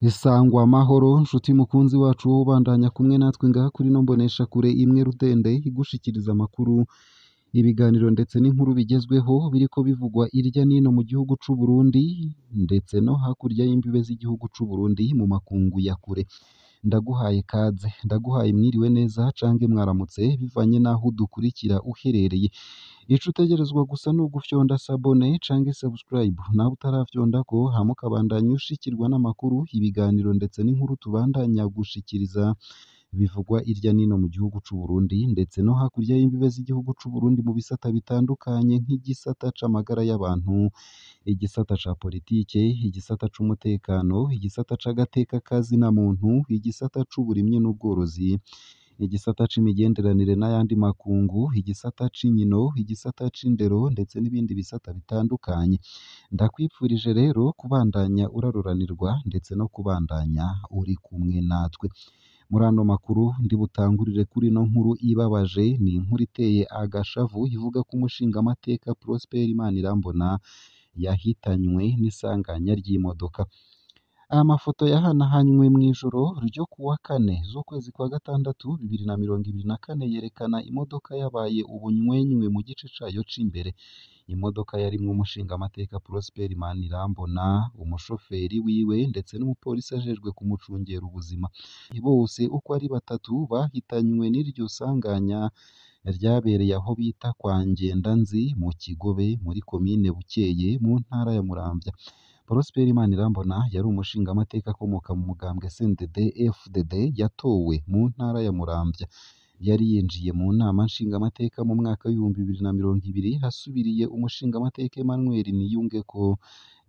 Isangwa amahoro nshuti mukunzi wacu ubandanya kumwe natwe ngaha kuri no mbonesha kure imwe rudende igushikiriza amakuru ibiganiro ndetse n'inkuru bigezweho biriko bivugwa irya nino mu gihugu c'u Burundi ndetse no hakurya y'imbibe z'igihugu c'u Burundi mu makungu ya kure ndaguhaye kaze ndaguhaye mwiriwe neza cange mwaramutse bivanye naho udukurikira uherereye ico utegerezwa gusa no gufyonda sabone cange subscribe nawe utaravyondako hama ukabandanya ushikirwa n'amakuru ibiganiro ndetse n'inkuru tubandanya gushikiriza bivugwa irya nino mu gihugu c'u Burundi ndetse no hakurya y'imbibe z'igihugu c'u Burundi mu bisata bitandukanye nk'igisata c'amagara y'abantu igisata ca politike igisata c'umutekano igisata c'agateka kazina muntu igisata c'uburimyi n'ubworozi igisata c'imigenderanire n'ayandi makungu igisata c'inkino igisata c'indero ndetse n'ibindi bisata bitandukanye ndakwipfurije rero kubandanya uraruranirwa ndetse no kubandanya uri kumwe natwe muri ano makuru ndi butangurire kuri no nkuru ibabaje ni inkuru iteye agashavu ivuga ko umushingamateka Prosper Imanirambona yahitanywe n'isanganya ry'imodoka amafoto yahanahanywe mw'ijoro ryo kuwa kane z'ukwezi kwa gatandatu 2024 yerekana imodoka yabaye ubunywenywe mu gice cayo c'imbere imodoka yarimwo umushingamateka Prosper Imanirambona umushoferi wiwe ndetse n'umupolisi ajejwe kumucungera ubuzima bose uko ari batatu bahitanywe n'iryo sanganya ryabereye aho bita kwa Ngendanzi mu Kigobe muri komine Bukeye mu ntara ya Muramvya Prosper Imanirambona yari umushingamateka akomoka mu mugambwe CNDD FDD yatowe mu ntara ya Muramvya yari yinjiye mu nama nshingamateka mu mwaka w'ibihumbi 2020 hasubiriye umushingamateka Emmanuel Niyungeko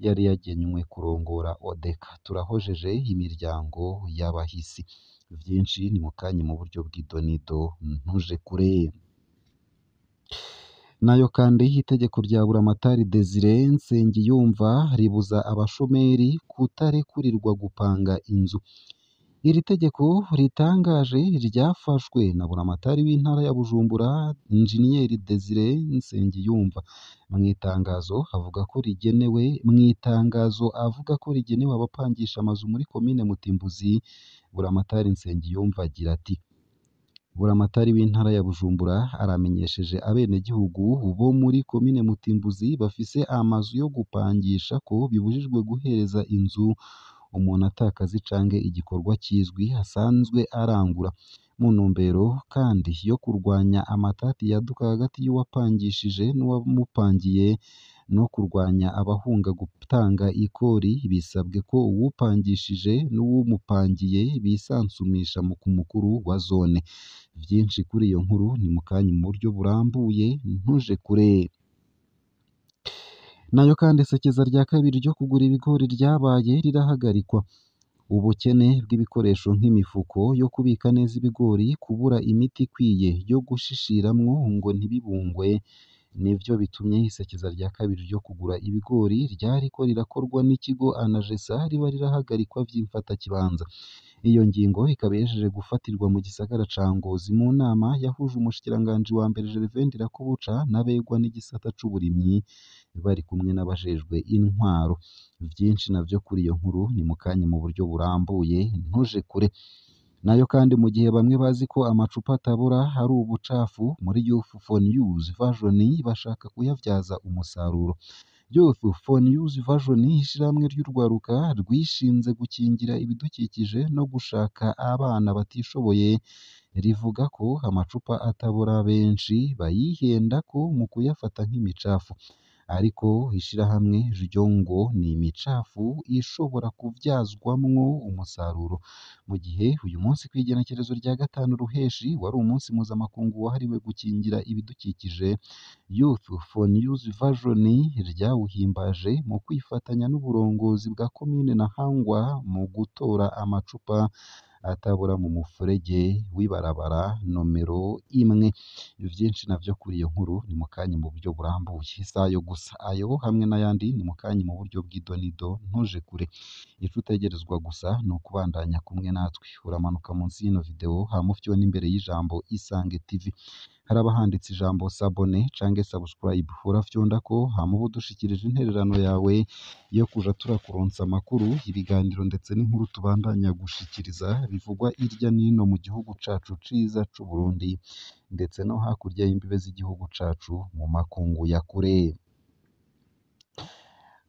yari yagenywe kurongora ODECA turahojeje imiryango y'abahisi vyinshi ni mukanye mu buryo bw'idonido ntuje kure nayo kandi itegeko rya Buramatari Desire Nsengiyumva ribuza abashomeri kutarekurirwa gupanga inzu iri tegeko ritangaje ryafashwe na Buramatari w'intara ya Bujumbura Injiniyeri Desire Nsengiyumva mw'itangazo avuga ko rigenewe abapangisha amazu muri komine Mutimbuzi Buramatari Nsengiyumva agira ati Buramatari w'intara ya Bujumbura aramenyesheje abenegihugu bo muri komine Mutimbuzi bafise amazu yo gupangisha ko bibujijwe guhereza inzu umuntu atakazi cange igikorwa kizwi asanzwe arangura mu ntumbero kandi yo kurwanya amatati yaduka hagati y'uwapangishije n'uwamupangiye no kurwanya abahunga gutanga ikori bisabwe ko uwupangishije n'uwumupangiye bisansumisha mu kumukuru wa zone vyinshi kuri iyo nkuru ni mukanye mu buryo burambuye ntuje kure nayo kandi sekeza rya kabiri ryo kugura ibigori ryabaye rirahagarikwa ubukene bw'ibikoresho nk'imifuko yo kubika neza ibigori kubura imiti ikwiye yo gushishiramwo ngo ntibibungwe nivyo bitumye isekeza rya kabiri ryo kugura ibigori ryariko rirakorwa n'ikigo Anagesa riba rirahagarikwa vy'imfata kibanza iyo ngingo ikaba yejeje gufatirwa mu gisagara ca Ngozi mu nama yahuje umushikiranganje wa mbere Gervais Ndirakobuca n'abegwa n'igisata c'uburimyi bari kumwe n'abajejwe intwaro vyinshi navyo kuri iyo nkuru ni mukanye mu buryo burambuye ntuje kure nayo kandi mu gihe bamwe bazi ko amacupa atabura hari ubucafu muri Youth for News Version bashaka kuyavyaza umusaruro Youth for News Version ishiramwe ry'urwaruka rwishinze gukingira ibidukikije no gushaka abana batishoboye rivuga ko amacupa atabura benshi bayihenda ko mu kuyafata nk'imicafu ariko ishirahamwe ryo ngo ni imicafu ishobora kuvyazwamwo umusaruro mu gihe uyu munsi kw'igenekerezo rya gatanu ruheshi wari umunsi mpuzamakungu wahariwe gukingira ibidukikije Youth for News Version ryawuhimbaje mu kwifatanya n'uburongozi bwa komine Ntahangwa mu gutora amacupa atabura mu mufurege w'ibarabara nomero imwe vyinshi navyo kuri iyo nkuru ni mukanye mu buryo burambuye isayo gusa ayo hamwe n'ayandi ni mukanye mu buryo bw'idonido ntuje kure ico utegerezwa gusa ni ukubandanya kumwe natwe uramanuka munsi y'ino video hamufyo n'imbere y'ijambo Isange TV haraba handitse ijambo sabone canke subscribe urafyonda ko hama uba udushikirije intererano yawe yo kuja turakuronsa amakuru ibiganiro ndetse n'inkuru tubandanya gushikiriza bivugwa irya nino mu gihugu cacu ciza c'u Burundi ndetse no hakurya y'imbibe z'igihugu cacu mu makungu ya kure.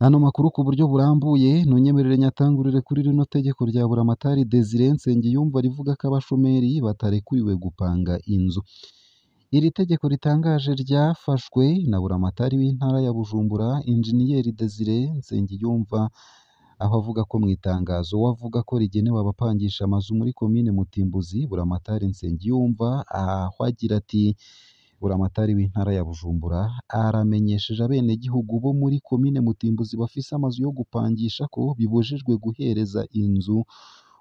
Ano makuru ku buryo burambuye nunyemerere nyatangurire kuri rino tegeko rya Buramatari Desire Nsengiyumva rivuga ko abashomeri batarekuriwe gupanga inzu. Iri tegeko ritangaje ryafashwe na Buramatari w'intara ya Bujumbura Injiniyeri Desire Nsengiyumva aho avuga ko mu itangazo wavuga ko rigenewe abapangisha amazu muri komine Mutimbuzi Buramatari Nsengiyumva aho agira ati Buramatari w'intara ya Bujumbura aramenyesheje abenegihugu bo muri komine Mutimbuzi bafise amazu yo gupangisha ko bibujijwe guhereza inzu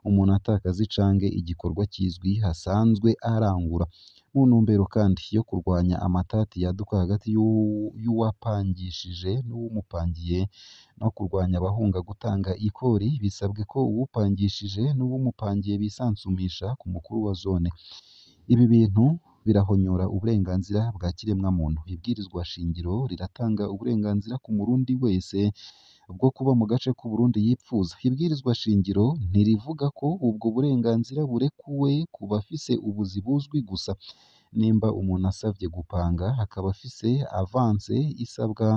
umuntu atakazi canke igikorwa kizwi hasanzwe arangura mu ntumbero kandi yo kurwanya amatati yaduka hagati y'uwapangishije n'uwumupangiye no kurwanya abahunga gutanga ikori bisabwe ko uwupangishije n'uwumupangiye bisansumisha ku mukuru wa zone. Ibi bintu birahonyora uburenganzira bwa kiremwamuntu. Ibwirizwa shingiro riratanga uburenganzira ku murundi wese bwo kuba mu gace k'u Burundi yipfuza. Ibwirizwa shingiro ntirivuga ko ubwo burenganzira burekuwe ku bafise ubuzi buzwi gusa. Nimba umuntu asavye gupanga akaba afise avance isabwa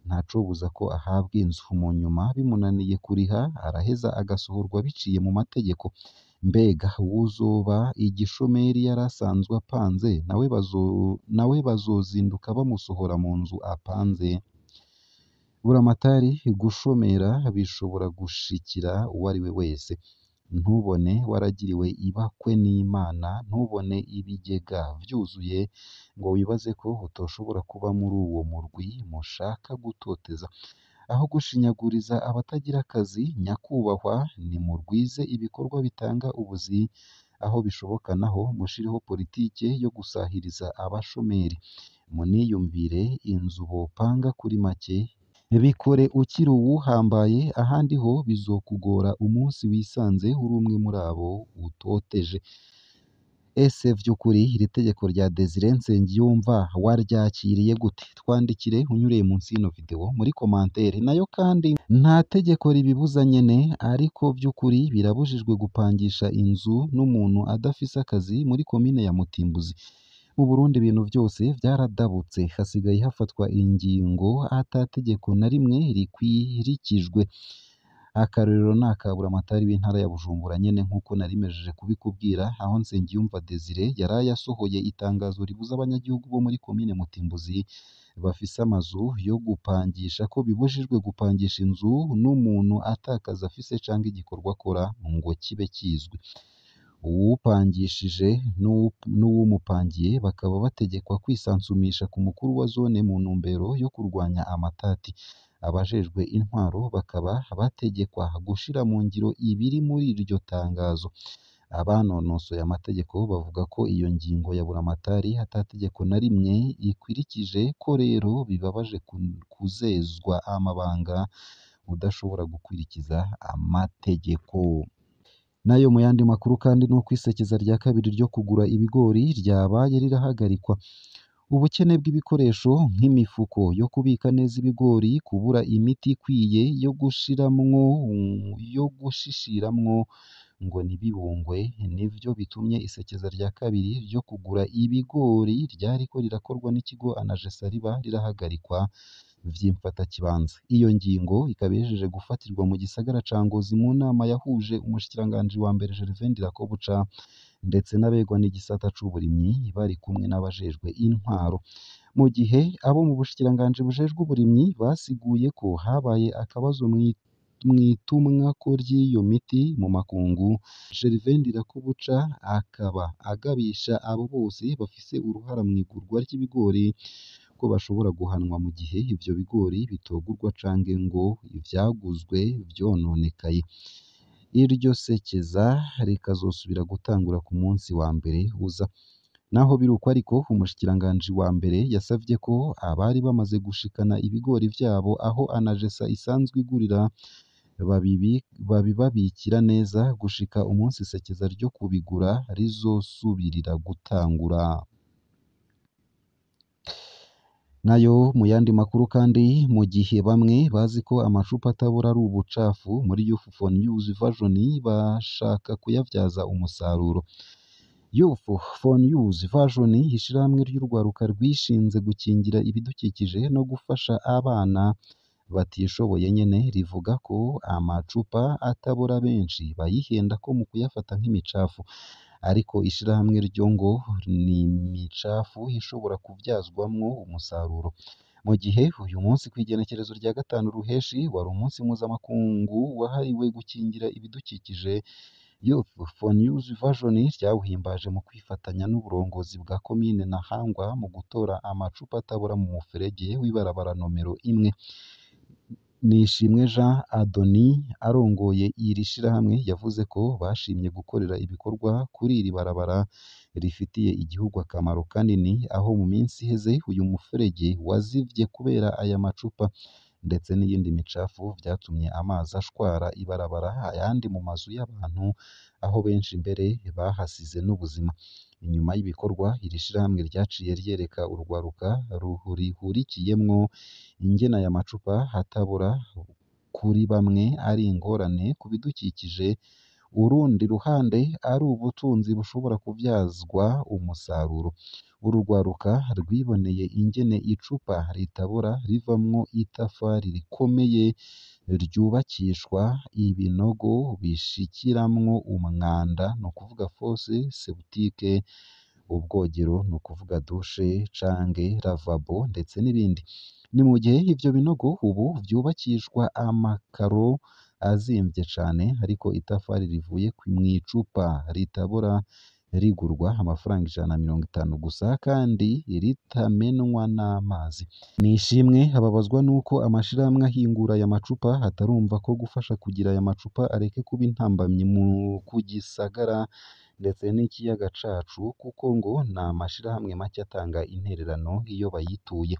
ntacobuza ko ahabwa inzu mu nyuma bimunaniye kuriha araheza agasohorwa biciye mu mategeko. Mbega uwuzoba igishomeri yarasanzwe apanze nawe bazozinduka bamusohora mu nzu apanze. Buramatari gushomera bishobora gushikira uwo ari we wese. Ntubone waragiriwe ibakwe n'Imana, ntubone ibigega vyuzuye ngo wibaze ko utoshobora kuba muri uwo murwi mushaka gutoteza. Aho gushinyaguriza abatagira akazi nyakubahwa nimurwize ibikorwa bitanga ubuzi, aho bishoboka naho mushireho politike yo gusahiriza abashomeri. Muniyumvire inzu bopanga kuri make bikore ukiri uwuhambaye ahandi ho bizokugora umunsi wisanze uri umwe muri abo utoteje. Ese vy'ukuri iri tegeko rya Desire Nsengiyumva waryakiriye gute? Twandikire unyuriye munsi y'ino video muri commentaire. Nayo kandi nta tegeko ribibuza nyene ariko vy'ukuri birabujijwe gupangisha inzu n'umuntu adafise akazi muri komine ya Mutimbuzi. Mu Burundi ibintu vyose vyaradabutse hasigaye hafatwa ingingo ata tegeko na rimwe rikwirikijwe. Akarorero ni aka Buramatari w'intara ya Bujumbura nyene nk'uko narimejeje kubikubwira aho Nsengiyumva Desire yaraye asohoye itangazo ribuza abanyagihugu bo muri komine Mutimbuzi bafise amazu yo gupangisha ko bibujijwe gupangisha inzu n'umuntu atakaza afise canke igikorwa akora ngo kibe kizwi. Uwupangishije n'uwumupangiye bakaba bategekwa kwisansumisha ku mukuru wa zone mu ntumbero yo kurwanya amatati. Abajejwe intwaro bakaba bategekwa gushira mu ngiro ibiri muri iryo tangazo. Abanonosoye amategeko bavuga ko iyo ngingo ya Buramatari atategeko na rimwe ikwirikije ko rero bibabaje kuzezwa amabanga udashobora gukurikiza amategeko. Nayo mu yandi makuru kandi nuko isekeza rya kabiri ryo kugura ibigori ryabaye rirahagarikwa. Ubukene bw'ibikoresho nk'imifuko yo kubika neza ibigori, kubura imiti ikwiye yo gushishiramwo ngo ntibibungwe nivyo bitumye isekeza rya kabiri ryo kugura ibigori ryariko rirakorwa n'ikigo ANAGESA riba rirahagarikwa vy'imfatakibanza. Iyo ngingo ikaba ihejeje gufatirwa mu gisagara ca Ngozi mu nama yahuje umushikiranganji wa mbere Gervais Ndirakobuca ndetse n'abegwa n'igisata c'uburimyi bari kumwe n'abajejwe intwaro. Mu gihe abo mu bushikiranganji bujejwe uburimyi basiguye ko habaye akabazo mw'itumwako ry'iyo miti mu makungu, Gervais Ndirakobuca akaba agabisha abo bose bafise uruhara mw'igurwa ry'ibigori ko bashobora guhanwa mu gihe ivyo bigori bitogurwa canke ngo ivyaguzwe vyononekaye. Iryo sekeza rikazosubira gutangura ku munsi wa mbere uza. Naho biruko ariko umushikiranganji wa mbere yasavye ko abari bamaze gushikana ibigori vyabo aho ANAGESA isanzwe igurira babibabikira neza gushika umunsi isekeza ryo kubigura rizosubirira gutangura. Nayo mu yandi makuru kandi mu gihe bamwe bazi ko amacupa atabora ari ubucafu muri Youth for News Vision bashaka kuyabyaza umusaruro. Youth for News Vision ishirahamwe ry'urwaruka rwishinze gukingira ibidukikije no gufasha abana batishoboye nyene rivuga ko amacupa atabora benshi bayihenda ko mu kuyafata nk'imicafu, ariko ishirahamwe ryo ngo ni imicafu ishobora kuvyazwamwo umusaruro. Mu gihe uyu munsi kw'igenekerezo rya 5 Ruheshi wari umunsi mpuzamakungu wahariwe gukingira ibidukikije, Youth for News Vision ryawuhimbaje mu kwifatanya n'uburongozi bwa komine Ntahangwa mu gutora amacupa atabora mu muferege w'ibarabara nomero 1. Nishimwe Jean Adoni arongoye iri shirahamwe yavuze ko bashimye gukorera ibikorwa kuri iri barabara rifitiye igihugu akamaro kanini, aho mu minsi iheze uyu muferege wazivye kubera aya macupa ndetse n'iyindi micafu vyatumye amazi ashwara ibarabara ayandi mu mazu y'abantu, aho benshi mbere bahasize n'ubuzima. Inyuma y'ibikorwa iri shirahamwe ryaciye ryereka urwaruka rihurikiyemwo ingene aya macupa atabora kuri bamwe ari ingorane ku bidukikije, urundi ruhande ari ubutunzi bushobora kuvyazwa umusaruro. Uru rwaruka rwiboneye ingene icupa ritabora rivamwo itafari rikomeye ryubakishwa ibinogo bishikiramwo umwanda, ni ukuvuga fosse septique, ubwogero ni ukuvuga dushe canke lavabo ndetse n'ibindi. Ni mu gihe ivyo binogo ubu vyubakishwa amakaro azimvye cane, ariko itafari rivuye mw'icupa ritabora rigurwa amafaranga 150 gusa kandi ritamenwa n'amazi. Nishimwe ababazwa nuko amashirahamwe ahingura aya macupa atarumva ko gufasha kugira aya macupa areke kuba intambamyi ku gisagara ndetse n'ikiyaga cacu, kuko ngo ni amashirahamwe make atanga intererano iyo bayituye.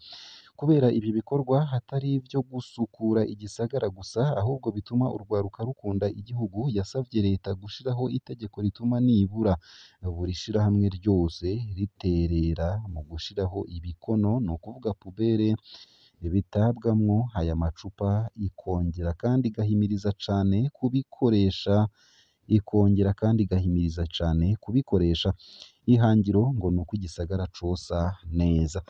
Kubera ibi bikorwa hatari ivyo gusukura igisagara gusa, ahubwo bituma urwaruka rukunda igihugu, yasavye leta gushiraho itegeko rituma nibura buri shirahamwe ryose riterera mu gushiraho ibikono, ni ukuvuga pubere bitabwamwo aya macupa, ikongera kandi igahimiriza cane kubikoresha. Ihangiro ngo ni uko igisagara cosa neza.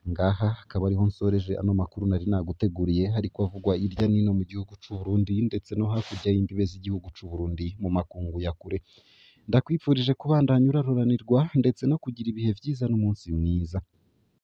Ngaha akaba ariho nsoreje ano makuru nari naguteguriye, hariko avugwa irya nino mu gihugu c'u Burundi ndetse no hakurya y'imbibe z'igihugu c'u Burundi mu makungu ya kure. Ndakwifurije kubandanya uraroranirwa ndetse no kugira ibihe vyiza n'umunsi mwiza.